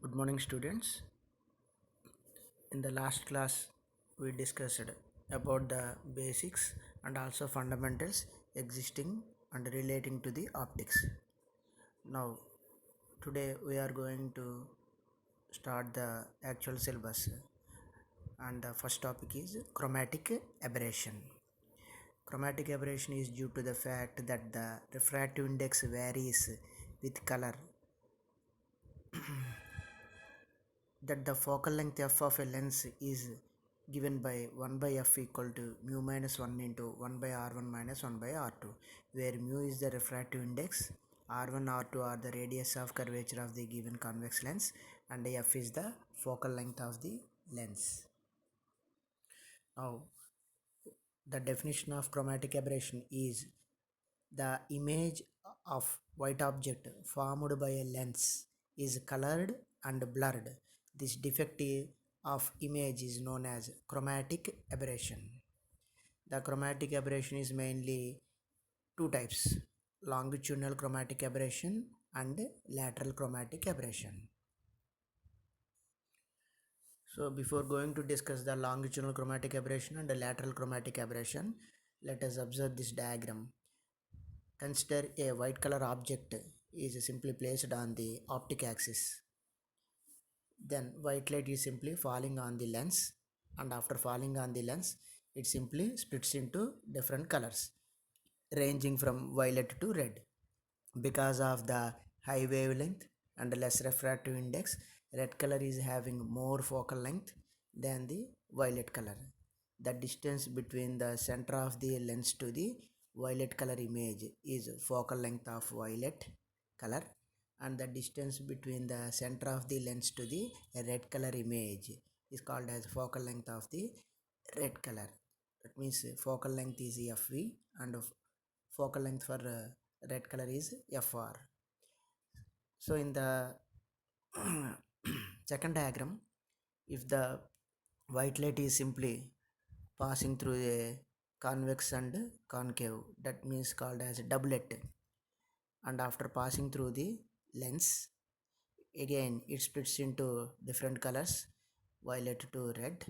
Good morning, students. In the last class, we discussed about the basics and also fundamentals existing and relating to the optics. Now, today we are going to start the actual syllabus, and the first topic is chromatic aberration. Chromatic aberration is due to the fact that the refractive index varies with color, that the focal length f of a lens is given by 1 by f equal to mu minus 1 into 1 by r1 minus 1 by r2, where mu is the refractive index, r1 r2 are the radius of curvature of the given convex lens, and f is the focal length of the lens. Now, the definition of chromatic aberration is the image of white object formed by a lens is colored and blurred. This defect of image is known as chromatic aberration. The chromatic aberration is mainly two types: longitudinal chromatic aberration and lateral chromatic aberration. So before going to discuss the longitudinal chromatic aberration and the lateral chromatic aberration, let us observe this diagram. Consider a white color object is simply placed on the optic axis. Then white light is simply falling on the lens, and after falling on the lens, it simply splits into different colors ranging from violet to red. Because of the high wavelength and less refractive index, red color is having more focal length than the violet color. The distance between the center of the lens to the violet color image is focal length of violet color, and the distance between the center of the lens to the red color image is called as focal length of the red color. That means focal length is fv, and focal length for red color is fr. So in the second diagram, if the white light is simply passing through a convex and concave, that means called as doublet, and after passing through the lens, again it splits into different colors, violet to red,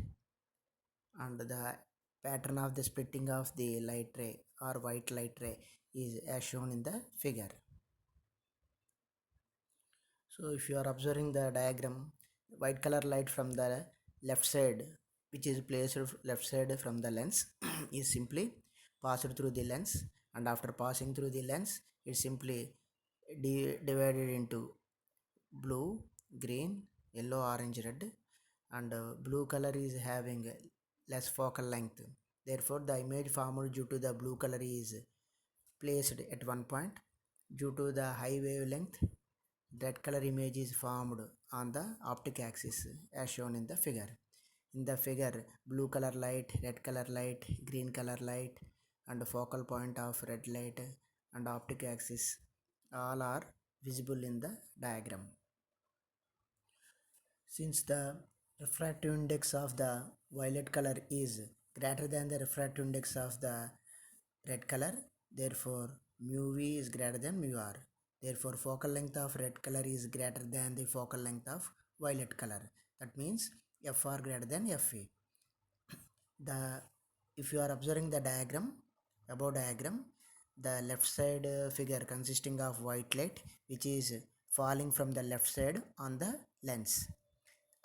and the pattern of the splitting of the light ray or white light ray is as shown in the figure. So if you are observing the diagram, white color light from the left side, which is placed left side from the lens, is simply passed through the lens, and after passing through the lens, it simply divided into blue, green, yellow, orange, red, and blue color is having less focal length. Therefore, the image formed due to the blue color is placed at one point. Due to the high wavelength, red color image is formed on the optic axis as shown in the figure. In the figure, blue color light, red color light, green color light, and focal point of red light and optic axis all are visible in the diagram. Since the refractive index of the violet color is greater than the refractive index of the red color, therefore mu v is greater than mu r. Therefore focal length of red color is greater than the focal length of violet color. That means fr greater than fa. The if you are observing the diagram, above diagram, the left side figure consisting of white light which is falling from the left side on the lens.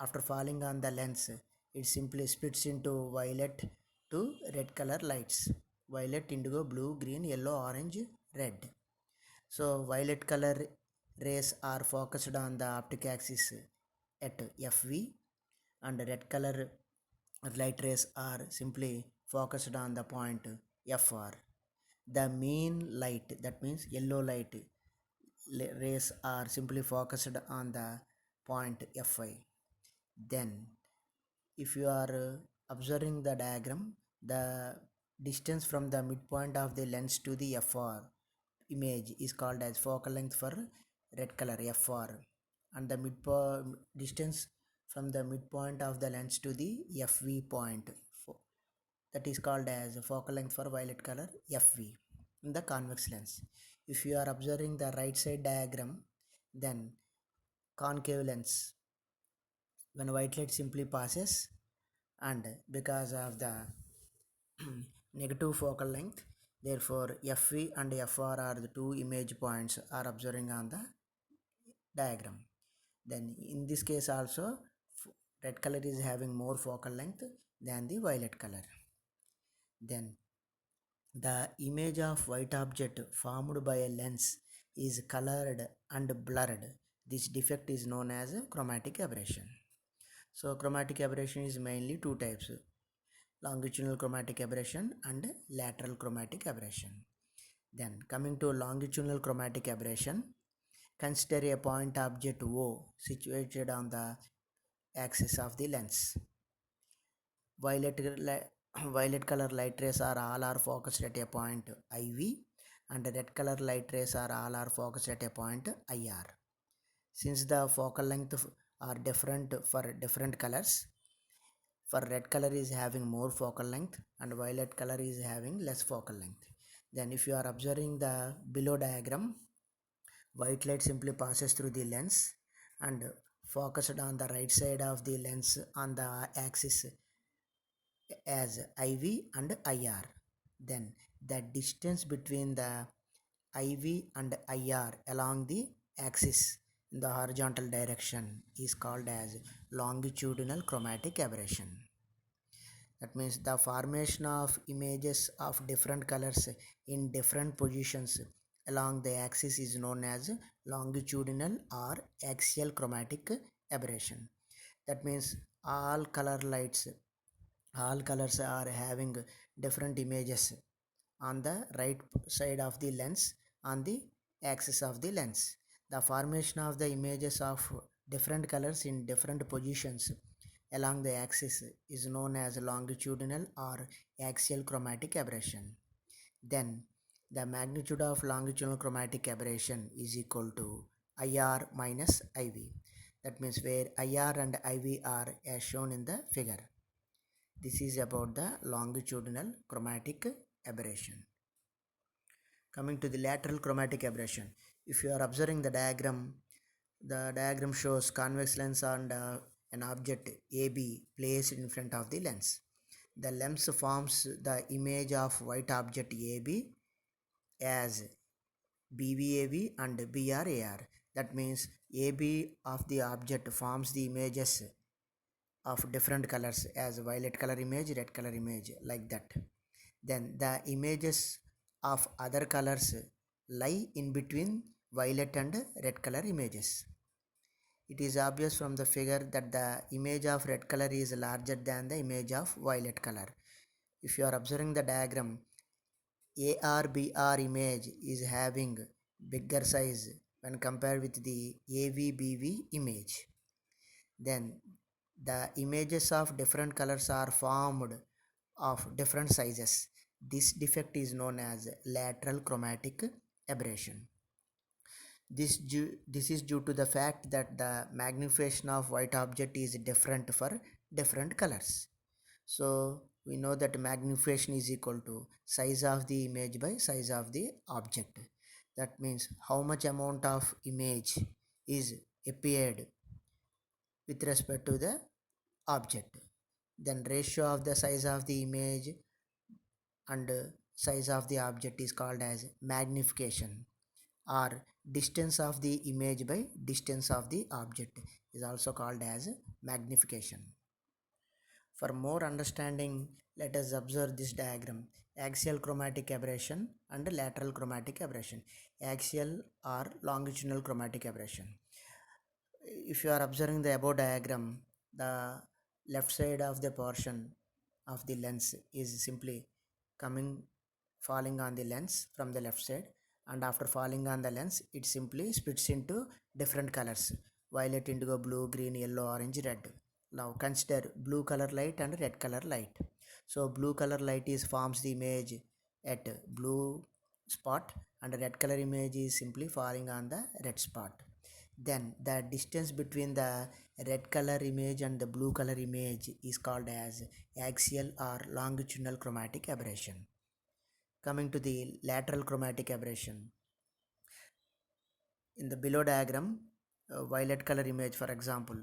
After falling on the lens, it simply splits into violet to red color lights: violet, indigo, blue, green, yellow, orange, red. So violet color rays are focused on the optic axis at fv, and red color light rays are simply focused on the point fr. The mean light, that means yellow light rays, are simply focused on the point fi. Then if you are observing the diagram, the distance from the midpoint of the lens to the fr image is called as focal length for red color fr, and the distance from the midpoint of the lens to the fv point, that is called as focal length for violet color fv in the convex lens. If you are observing the right side diagram, then concave lens, when white light simply passes, and because of the negative focal length, therefore FV and FR are the two image points are observing on the diagram. Then in this case also, red color is having more focal length than the violet color. Then the image of white object formed by a lens is colored and blurred. This defect is known as chromatic aberration. So chromatic aberration is mainly two types: longitudinal chromatic aberration and lateral chromatic aberration. Then coming to longitudinal chromatic aberration, consider a point object O situated on the axis of the lens. Violet, violet color light rays are focused at a point IV, and red color light rays are focused at a point IR. Since the focal length are different for different colors, for red color is having more focal length and violet color is having less focal length. Then if you are observing the below diagram, white light simply passes through the lens and focused on the right side of the lens on the axis as IV and IR. Then the distance between the IV and IR along the axis in the horizontal direction is called as longitudinal chromatic aberration. That means the formation of images of different colors in different positions along the axis is known as longitudinal or axial chromatic aberration. That means all color lights, all colors are having different images on the right side of the lens on the axis of the lens. The formation of the images of different colors in different positions along the axis is known as longitudinal or axial chromatic aberration. Then the magnitude of longitudinal chromatic aberration is equal to IR minus IV. That means where IR and IV are as shown in the figure. This is about the longitudinal chromatic aberration. Coming to the lateral chromatic aberration, if you are observing the diagram shows convex lens and an object AB placed in front of the lens. The lens forms the image of white object AB as BVAB and BRAR. That means AB of the object forms the images of different colors as violet color image, red color image, like that. Then the images of other colors lie in between violet and red color images. It is obvious from the figure that the image of red color is larger than the image of violet color. If you are observing the diagram, ARBR image is having bigger size when compared with the AVBV image. Then the images of different colors are formed of different sizes. This defect is known as lateral chromatic aberration. This is due to the fact that the magnification of white object is different for different colors. So we know that magnification is equal to size of the image by size of the object. That means how much amount of image is appeared with respect to the object. Then ratio of the size of the image and size of the object is called as magnification, or distance of the image by distance of the object is also called as magnification. For more understanding, let us observe this diagram: axial chromatic aberration and lateral chromatic aberration. Axial or longitudinal chromatic aberration. If you are observing the above diagram, the left side of the portion of the lens is simply coming falling on the lens from the left side, and after falling on the lens it simply splits into different colors: violet, indigo blue, green, yellow, orange, red. Now consider blue color light and red color light. So blue color light is forms the image at blue spot, and red color image is simply falling on the red spot. Then the distance between the red color image and the blue color image is called as axial or longitudinal chromatic aberration. Coming to the lateral chromatic aberration, in the below diagram, violet color image for example,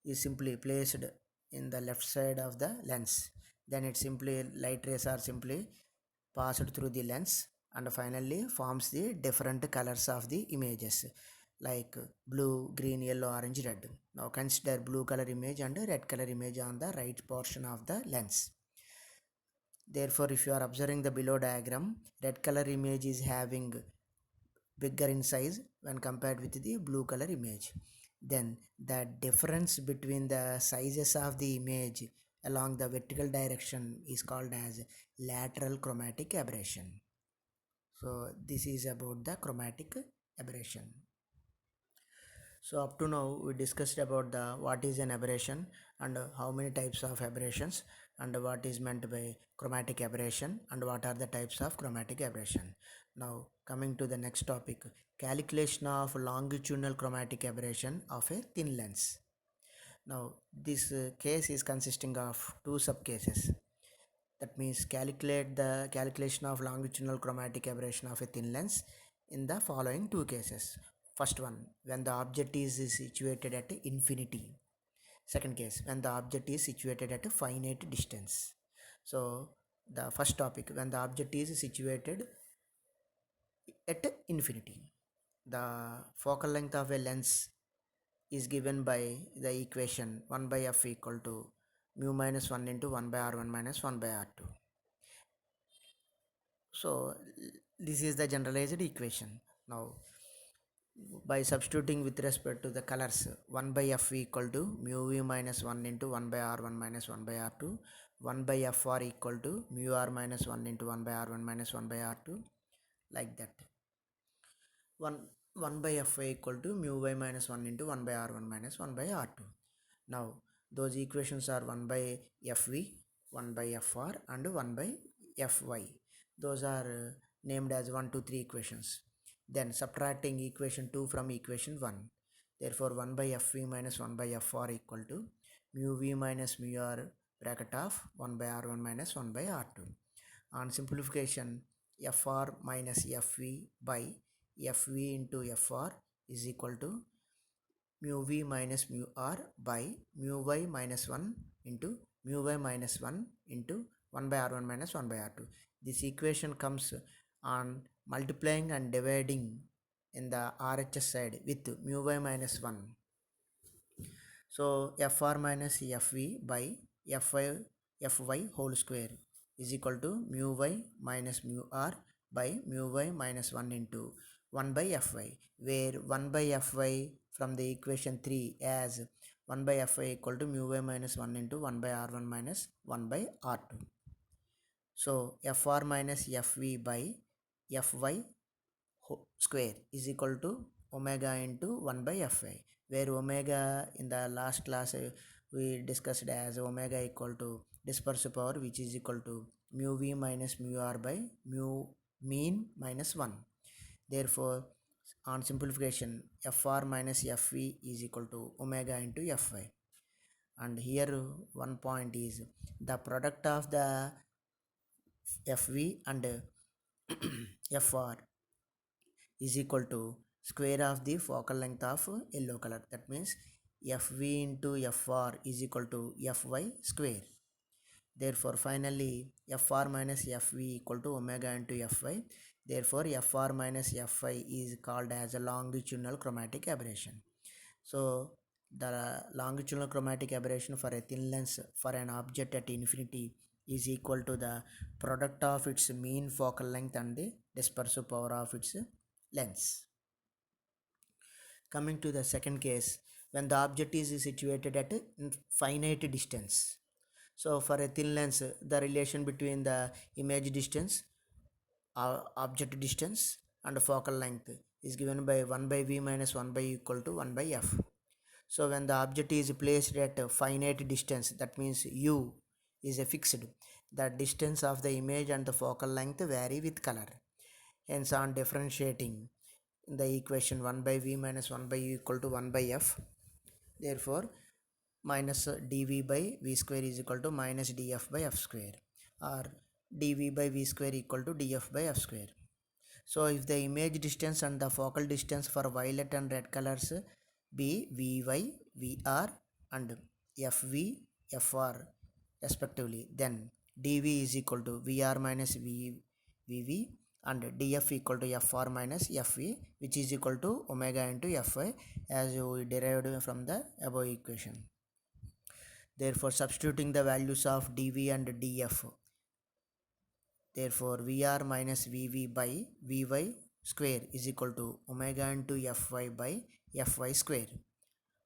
is simply placed in the left side of the lens. Then it simply light rays are simply passed through the lens and finally forms the different colors of the images like blue, green, yellow, orange, red. Now consider blue color image and red color image on the right portion of the lens. Therefore, if you are observing the below diagram, red color image is having bigger in size when compared with the blue color image. Then the difference between the sizes of the image along the vertical direction is called as lateral chromatic aberration. So this is about the chromatic aberration. So up to now we discussed about the what is an aberration and how many types of aberrations and what is meant by chromatic aberration and what are the types of chromatic aberration. Now coming to the next topic, calculation of longitudinal chromatic aberration of a thin lens. Now this case is consisting of two subcases. That means calculate the calculation of longitudinal chromatic aberration of a thin lens in the following two cases. First one, when the object is situated at infinity. Second case, when the object is situated at a finite distance. So the first topic, when the object is situated at infinity. The focal length of a lens is given by the equation 1 by f equal to mu minus 1 into 1 by r1 minus 1 by r2. So this is the generalized equation. Now by substituting with respect to the colors, 1 by f equal to mu v minus 1 into 1 by r1 minus 1 by r2, 1 by fr equal to mu r minus 1 into 1 by r1 minus 1 by r2, like that. 1, 1 by fy equal to mu y minus 1 into 1 by r1 minus 1 by r2. Now those equations are 1 by fv, 1 by fr and 1 by fy. Those are named as 1, 2, 3 equations. Then subtracting equation 2 from equation 1. Therefore 1 by fv minus 1 by fr equal to mu v minus mu r bracket of 1 by r1 minus 1 by r2. On simplification, fr minus fv by fv into fr is equal to mu v minus mu r by mu y minus 1 into mu y minus 1 into 1 by r1 minus 1 by r2. This equation comes on multiplying and dividing in the RHS side with mu y minus 1. So fr minus fv by fy whole square is equal to mu y minus mu r by mu y minus 1 into 1 by fy, where 1 by fy from the equation 3 as 1 by fy equal to mu y minus 1 into 1 by r1 minus 1 by r2. So fr minus fv by fy square is equal to omega into 1 by fy, where omega in the last class we discussed as omega equal to dispersive power, which is equal to mu v minus mu r by mu mean minus 1. Therefore on simplification, fr minus fv is equal to omega into fy. And here one point is the product of the fv and fr is equal to square of the focal length of yellow color. That means fv into fr is equal to fy square. Therefore finally fr minus fv equal to omega into fy. Therefore fr minus fy is called as a longitudinal chromatic aberration. So the longitudinal chromatic aberration for a thin lens for an object at infinity is equal to the product of its mean focal length and the dispersive power of its lens. Coming to the second case, when the object is situated at a finite distance. So for a thin lens, the relation between the image distance, object distance and focal length is given by 1 by v minus 1 by equal to 1 by f. So when the object is placed at a finite distance, that means u is a fixed. The distance of the image and the focal length vary with color. Hence on differentiating the equation 1 by v minus 1 by u equal to 1 by f. Therefore minus dv by v square is equal to minus df by f square, or dv by v square equal to df by f square. So if the image distance and the focal distance for violet and red colors be vy, vr and FV, FR respectively. Then dV is equal to VR minus VV and dF equal to FR minus FV, which is equal to omega into Fy, as we derived from the above equation. Therefore, substituting the values of dV and dF, therefore VR minus VV by Vy square is equal to omega into Fy by Fy square.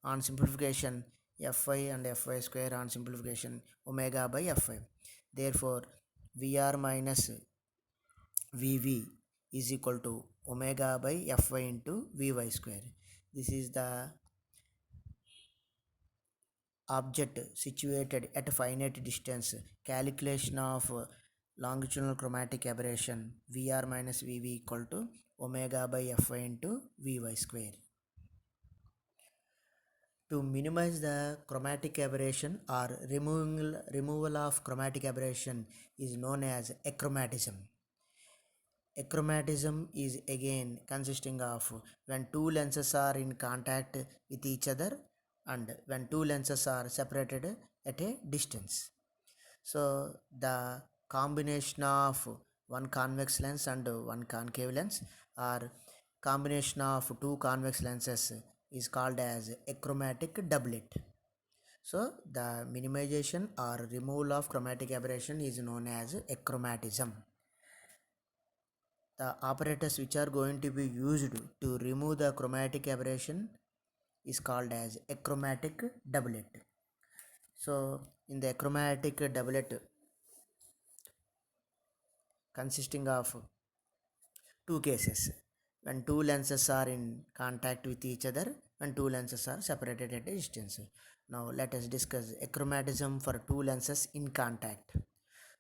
On simplification, Fy and Fy square on simplification, omega by Fy. Therefore, VR minus Vv is equal to omega by Fy into Vy square. This is the object situated at a finite distance. Calculation of longitudinal chromatic aberration Vr minus Vv equal to omega by Fy into Vy square. To minimize the chromatic aberration or removal of chromatic aberration is known as achromatism. Achromatism is again consisting of when two lenses are in contact with each other and when two lenses are separated at a distance. So the combination of one convex lens and one concave lens or combination of two convex lenses is called as achromatic doublet. So the minimization or removal of chromatic aberration is known as achromatism. The operators which are going to be used to remove the chromatic aberration is called as achromatic doublet. So in the achromatic doublet consisting of two cases, when two lenses are in contact with each other, when two lenses are separated at a distance. Now let us discuss achromatism for two lenses in contact.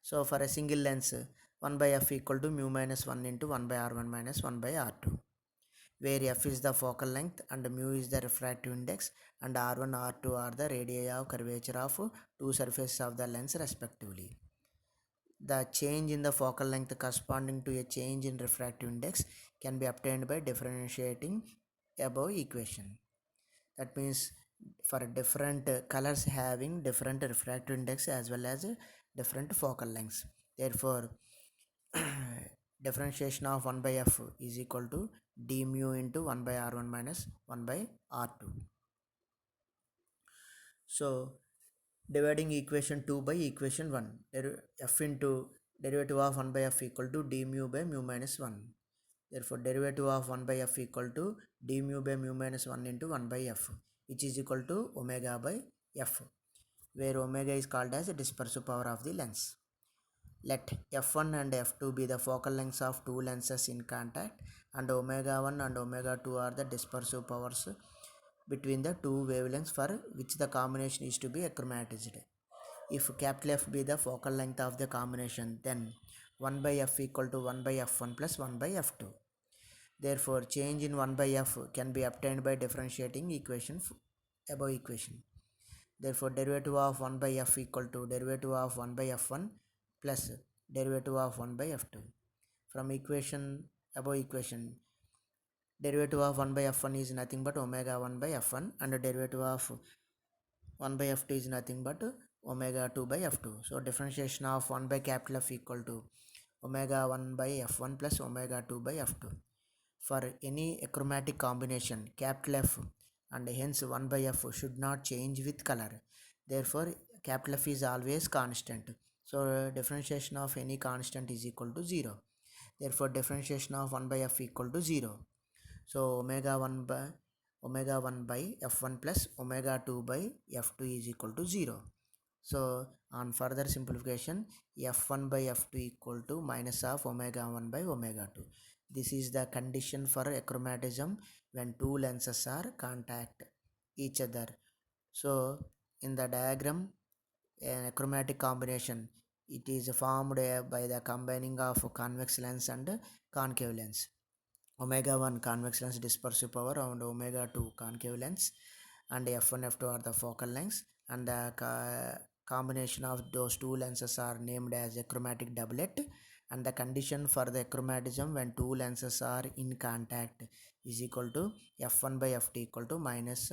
So for a single lens, 1 by f equal to mu minus 1 into 1 by r1 minus 1 by r2, where f is the focal length and mu is the refractive index and r1 r2 are the radii of curvature of two surfaces of the lens respectively. The change in the focal length corresponding to a change in refractive index can be obtained by differentiating above equation. That means for different colors having different refractive index as well as different focal lengths. Therefore, differentiation of 1 by f is equal to d mu into 1 by r1 minus 1 by r2. So dividing equation 2 by equation 1, f into derivative of 1 by f equal to d mu by mu minus 1. Therefore, derivative of 1 by f equal to d mu by mu minus 1 into 1 by f, which is equal to omega by f, where omega is called as the dispersive power of the lens. Let f1 and f2 be the focal lengths of two lenses in contact, and omega 1 and omega 2 are the dispersive powers between the two wavelengths for which the combination is to be achromatized. If capital F be the focal length of the combination, then 1 by f equal to 1 by f1 plus 1 by f2. Therefore, change in 1 by f can be obtained by differentiating equation above equation. Therefore, derivative of 1 by f equal to derivative of 1 by f1 plus derivative of 1 by f2. From equation above equation, derivative of 1 by f1 is nothing but omega 1 by f1 and derivative of 1 by f2 is nothing but omega 2 by f2. So differentiation of 1 by capital F equal to omega 1 by f1 plus omega 2 by f2. For any achromatic combination, capital F and hence 1 by f should not change with color. Therefore, capital F is always constant. So differentiation of any constant is equal to 0. Therefore, differentiation of 1 by f equal to 0. So omega 1 by f1 plus omega 2 by f2 is equal to 0. So on further simplification, f1 by f2 equal to minus of omega 1 by omega 2. This is the condition for achromatism when two lenses are contact each other. So in the diagram, a chromatic combination, it is formed by the combining of convex lens and concave lens. Omega 1 convex lens dispersive power and omega 2 concave lens, and f1 f2 are the focal lengths, and the combination of those two lenses are named as a chromatic doublet, and the condition for the chromatism when two lenses are in contact is equal to f1 by f2 equal to minus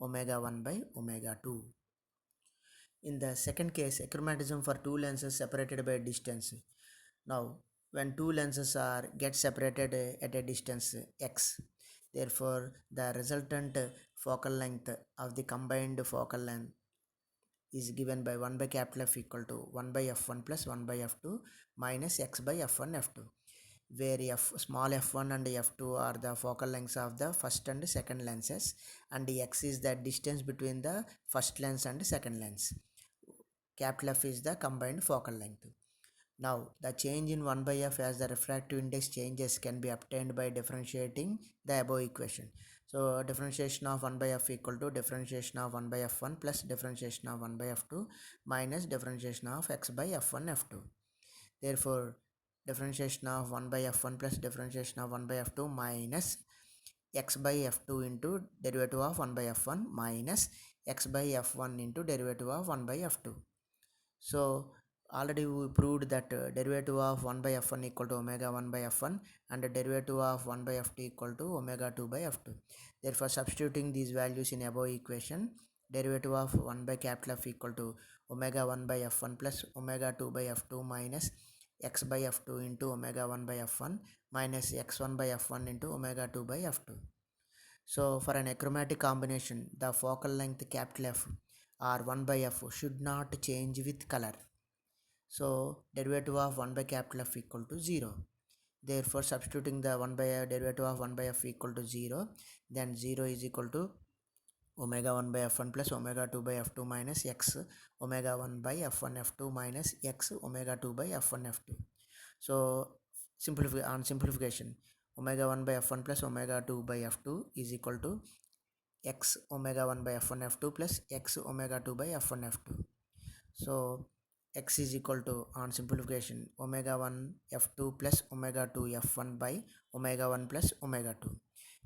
omega 1 by omega 2. In the second case, achromatism for two lenses separated by distance. Now, when two lenses are get separated at a distance x, therefore the resultant focal length of the combined focal length is given by 1 by capital F equal to 1 by f1 plus 1 by f2 minus x by f1 f2, where small f1 and f2 are the focal lengths of the first and second lenses, and x is the distance between the first lens and second lens. Capital F is the combined focal length. Now, the change in 1 by f as the refractive index changes can be obtained by differentiating the above equation. So, differentiation of 1 by f equal to differentiation of 1 by f1 plus differentiation of 1 by f2 minus differentiation of x by f1 f2. Therefore, differentiation of 1 by f1 plus differentiation of 1 by f2 minus x by f2 into derivative of 1 by f1 minus x by f1 into derivative of 1 by f2. So already we proved that derivative of 1 by f1 equal to omega 1 by f1 and the derivative of 1 by f2 equal to omega 2 by f2. Therefore, substituting these values in above equation, derivative of 1 by capital F equal to omega 1 by f1 plus omega 2 by f2 minus x by f2 into omega 1 by f1 minus x1 by f1 into omega 2 by f2. So for an achromatic combination, the focal length capital F or 1 by f should not change with color. So derivative of 1 by capital F equal to 0. Therefore, substituting the 1 by derivative of 1 by f equal to 0, then 0 is equal to omega 1 by f1 plus omega 2 by f2 minus x omega 1 by f1 f2 minus x omega 2 by f1 f2. So on simplification, omega 1 by f1 plus omega 2 by f2 is equal to x omega 1 by f1 f2 plus x omega 2 by f1 f2. So x is equal to, on simplification, omega 1 f2 plus omega 2 f1 by omega 1 plus omega 2.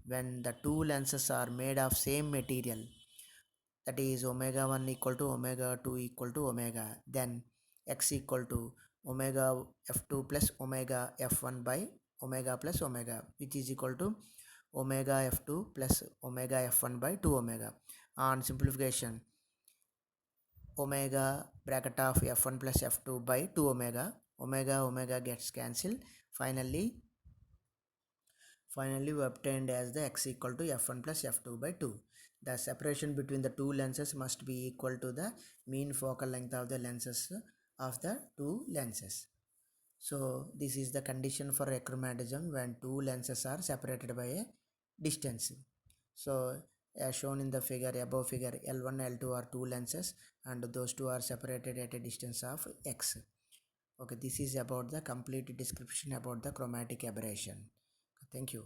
When the two lenses are made of same material, that is omega 1 equal to omega 2 equal to omega, then x equal to omega f2 plus omega f1 by omega plus omega, which is equal to omega f2 plus omega f1 by 2 omega. On simplification, omega bracket of f1 plus f2 by 2 omega, omega gets cancelled. Finally we obtained as the x equal to f1 plus f2 by 2. The separation between the two lenses must be equal to the mean focal length of the lenses of the two lenses. So this is the condition for achromatism when two lenses are separated by a distance. So as shown in the figure, above figure, L1 L2 are two lenses and those two are separated at a distance of x. Okay, this is about the complete description about the chromatic aberration. Thank you.